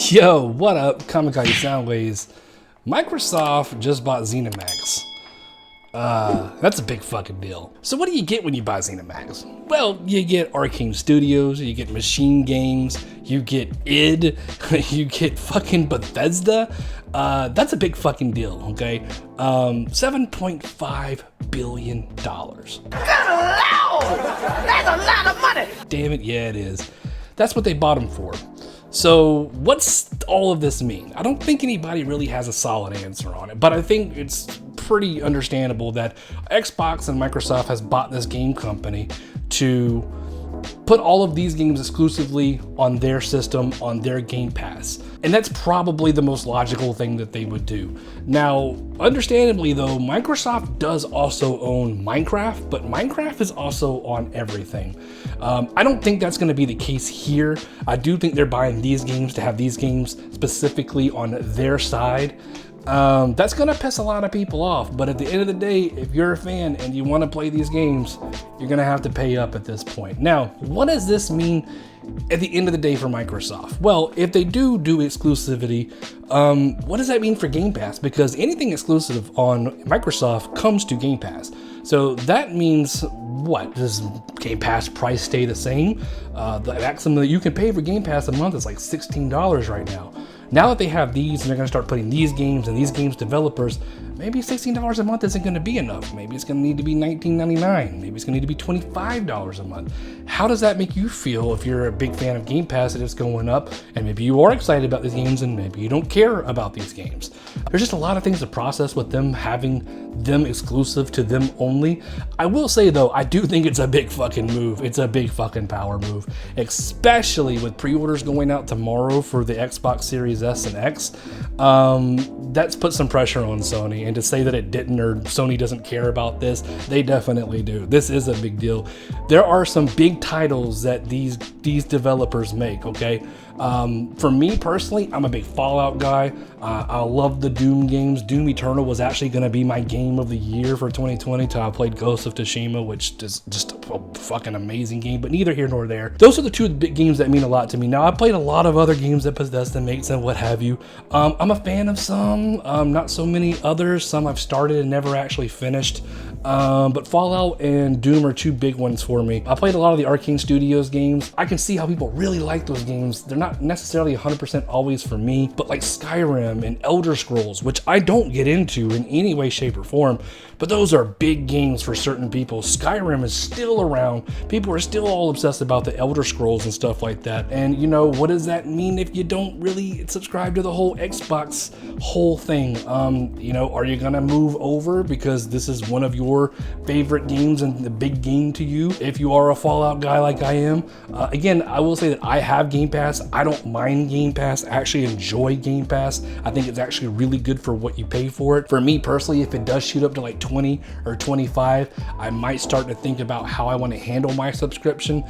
Yo, what up, kamikaze Soundwaves? Microsoft just bought Zenimax. That's a big fucking deal. So what do you get when you buy Zenimax? Well, you get Arcane Studios, you get Machine Games, you get id, you get fucking Bethesda. That's a big fucking deal, okay? $7.5 billion. Good Lord! That's a lot of money! Damn it, yeah it is. That's what they bought them for. So what's all of this mean? I don't think anybody really has a solid answer on it, but I think it's pretty understandable that Xbox and Microsoft has bought this game company to put all of these games exclusively on their system, on their Game Pass. And that's probably the most logical thing that they would do. Now, understandably though, Microsoft does also own Minecraft, but Minecraft is also on everything. I don't think that's going to be the case here. I do think they're buying these games to have these games specifically on their side. That's gonna piss a lot of people off, but at the end of the day, if you're a fan and you want to play these games, you're gonna have to pay up at this point. Now, what does this mean at the end of the day for Microsoft? Well, if they do exclusivity, what does that mean for Game Pass? Because anything exclusive on Microsoft comes to Game Pass. So that means what? Does Game Pass price stay the same? The maximum that you can pay for Game Pass a month is like $16 right now. Now that they have these and they're going to start putting these games and these games developers, maybe $16 a month isn't going to be enough. Maybe it's going to need to be $19.99. Maybe it's going to need to be $25 a month. How does that make you feel if you're a big fan of Game Pass and it's going up, and maybe you are excited about these games and maybe you don't care about these games? There's just a lot of things to process with them having them exclusive to them only. I will say though, I do think it's a big fucking move. It's a big fucking power move, especially with pre-orders going out tomorrow for the Xbox Series S and X. That's put some pressure on Sony, and to say that it didn't or Sony doesn't care about this, they definitely do. This is a big deal. There are some big titles that these developers make, okay? For me personally, I'm a big Fallout guy. I love the Doom games. Doom Eternal was actually going to be my game of the year for 2020 till I played Ghost of Tsushima, which is just a fucking amazing game, but neither here nor there. Those are the two big games that mean a lot to me. Now, I played a lot of other games that Bethesda makes and what have you. I'm a fan of some, not so many others. Some I've started and never actually finished. But Fallout and Doom are two big ones for me. I played a lot of the Arcane Studios games. I can see how people really like those games. They're not necessarily 100% always for me, but like Skyrim and Elder Scrolls, which I don't get into in any way, shape, or form, but those are big games for certain people. Skyrim is still around. People are still all obsessed about the Elder Scrolls and stuff like that. And you know, what does that mean if you don't really subscribe to the whole Xbox whole thing? You know, are you gonna move over because this is one of your favorite games and the big game to you? If you are a Fallout guy like I am, again, I will say that I have Game Pass. I don't mind Game Pass. I actually enjoy Game Pass. I think it's actually really good for what you pay for it. For me personally, if it does shoot up to like 20 or 25, I might start to think about how I want to handle my subscription,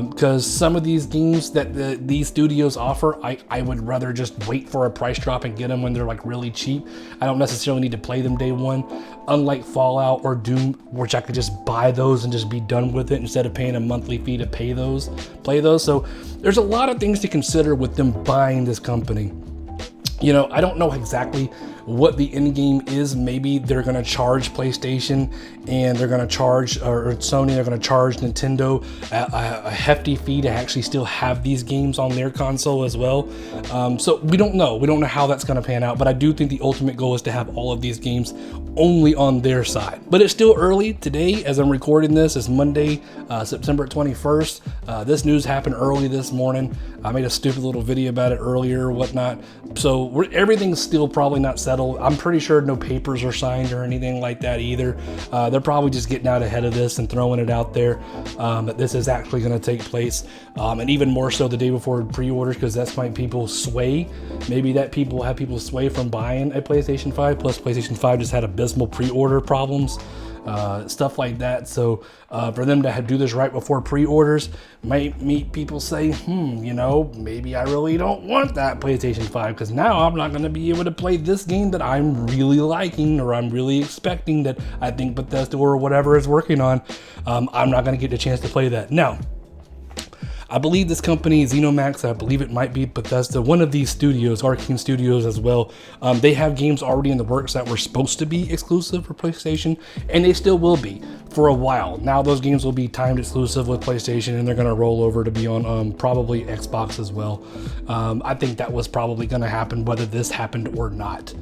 because some of these games that these studios offer, I would rather just wait for a price drop and get them when they're like really cheap. I don't necessarily need to play them day one, unlike Fallout or Doom, which I could just buy those and just be done with it instead of paying a monthly fee to play those. So there's a lot of things to consider with them buying this company. You know, I don't know exactly what the end game is. Maybe they're going to charge PlayStation and they're going to charge, or Sony, they're going to charge Nintendo a hefty fee to actually still have these games on their console as well. So we don't know. We don't know how that's going to pan out, but I do think the ultimate goal is to have all of these games only on their side. But it's still early. Today, as I'm recording this, is Monday, September 21st. This news happened early this morning. I made a stupid little video about it earlier or whatnot. So everything's still probably not settled. I'm pretty sure no papers are signed or anything like that either. They're probably just getting out ahead of this and throwing it out there that this is actually going to take place. And even more so the day before pre-orders, because that's why people sway. Maybe that people sway from buying a PlayStation 5. Plus PlayStation 5 just had abysmal pre-order problems. Stuff like that. So for them to do this right before pre-orders might make people say, you know, maybe I really don't want that PlayStation 5 because now I'm not going to be able to play this game that I'm really liking or I'm really expecting that I think Bethesda or whatever is working on. I'm not going to get the chance to play that. Now, I believe this company, Zenimax, I believe it might be Bethesda, one of these studios, Arcane Studios as well. They have games already in the works that were supposed to be exclusive for PlayStation, and they still will be for a while. Now those games will be timed exclusive with PlayStation, and they're going to roll over to be on probably Xbox as well. I think that was probably going to happen whether this happened or not.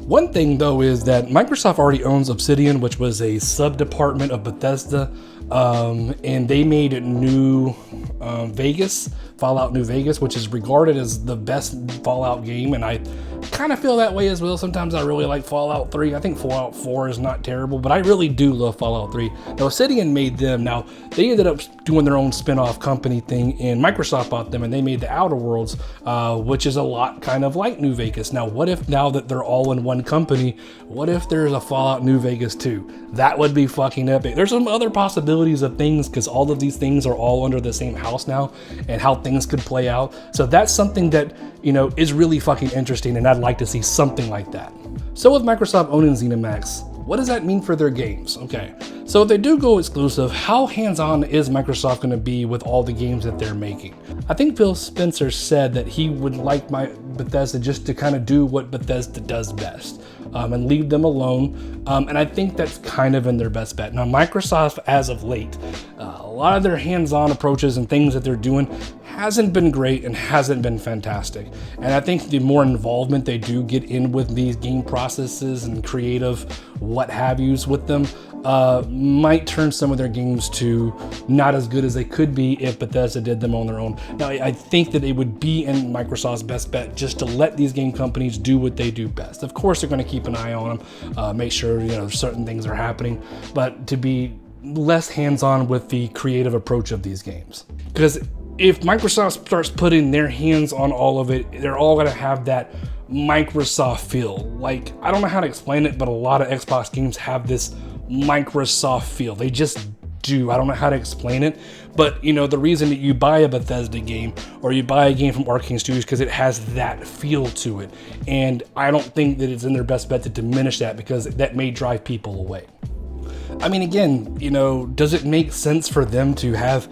One thing though is that Microsoft already owns Obsidian, which was a sub-department of Bethesda, and they made Fallout New Vegas, which is regarded as the best Fallout game, and I kind of feel that way as well. Sometimes I really like Fallout 3. I think Fallout 4 is not terrible, but I really do love Fallout 3. Now, Obsidian made them. Now, they ended up doing their own spin-off company thing, and Microsoft bought them, and they made the Outer Worlds, which is a lot kind of like New Vegas. Now, what if now that they're all in one company, what if there's a Fallout New Vegas 2? That would be fucking epic. There's some other possibilities of things because all of these things are all under the same house now, and how things could play out. So that's something that, you know, is really fucking interesting, and I'd like to see something like that. So with Microsoft owning Zenimax, what does that mean for their games? Okay, so if they do go exclusive, how hands-on is Microsoft going to be with all the games that they're making? I think Phil Spencer said that he would like Bethesda just to kind of do what Bethesda does best, and leave them alone. And I think that's kind of in their best bet. Now, Microsoft, as of late, a lot of their hands-on approaches and things that they're doing hasn't been great and hasn't been fantastic. And I think the more involvement they do get in with these game processes and creative what have yous with them, might turn some of their games to not as good as they could be if Bethesda did them on their own. Now, I think that it would be in Microsoft's best bet just to let these game companies do what they do best. Of course, they're going to keep an eye on them, make sure, you know, certain things are happening, but to be less hands-on with the creative approach of these games. Because if Microsoft starts putting their hands on all of it, they're all going to have that Microsoft feel. Like, I don't know how to explain it, but a lot of Xbox games have this Microsoft feel. They just do. I don't know how to explain it, but you know, the reason that you buy a Bethesda game or you buy a game from Arcane Studios because it has that feel to it. And I don't think that it's in their best bet to diminish that, because that may drive people away. I mean, again, you know, does it make sense for them to have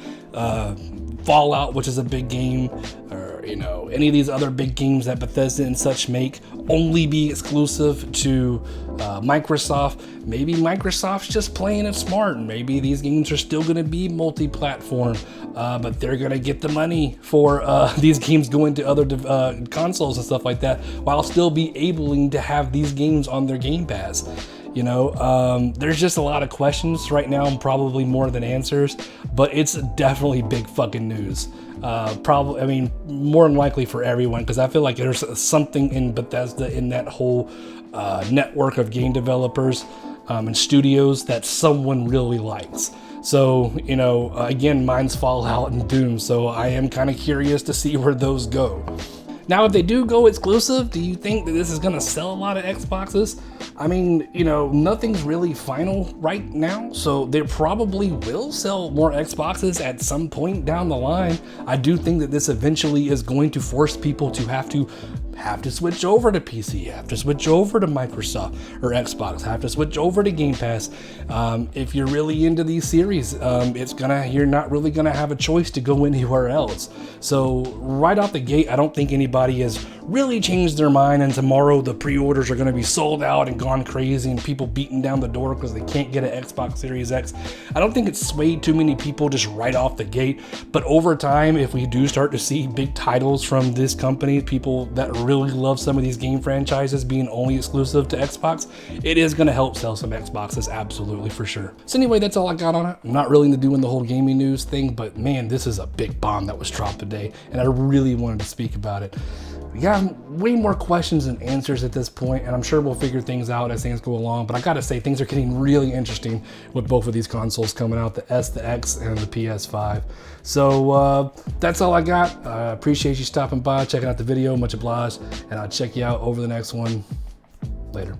Fallout, which is a big game, or, you know, any of these other big games that Bethesda and such make, only be exclusive to Microsoft? Maybe Microsoft's just playing it smart, and maybe these games are still going to be multi-platform, but they're going to get the money for these games going to other consoles and stuff like that, while still be able to have these games on their Game Pass. You know, there's just a lot of questions right now, and probably more than answers, but it's definitely big fucking news. Probably, I mean, more than likely for everyone, because I feel like there's something in Bethesda, in that whole network of game developers and studios, that someone really likes. So, you know, again, mine's Fallout and Doom, so I am kind of curious to see where those go. Now, if they do go exclusive, do you think that this is going to sell a lot of Xboxes? I mean, you know, nothing's really final right now, so they probably will sell more Xboxes at some point down the line. I do think that this eventually is going to force people to have to switch over to PC, have to switch over to Microsoft or Xbox, have to switch over to Game Pass. If you're really into these series, you're not really gonna have a choice to go anywhere else. So right off the gate, I don't think anybody has really changed their mind, and tomorrow the pre-orders are gonna be sold out and gone crazy and people beating down the door because they can't get an Xbox Series X. I don't think it's swayed too many people just right off the gate, but over time, if we do start to see big titles from this company, people that really love some of these game franchises being only exclusive to Xbox, it is going to help sell some Xboxes, absolutely, for sure. So anyway, that's all I got on it. I'm not really into doing the whole gaming news thing, but man, this is a big bomb that was dropped today, and I really wanted to speak about it. We got way more questions than answers at this point, and I'm sure we'll figure things out as things go along, but I gotta say, things are getting really interesting with both of these consoles coming out, the S, the X, and the PS5. So that's all I got. Appreciate you stopping by, checking out the video, much obliged, and I'll check you out over the next one. Later.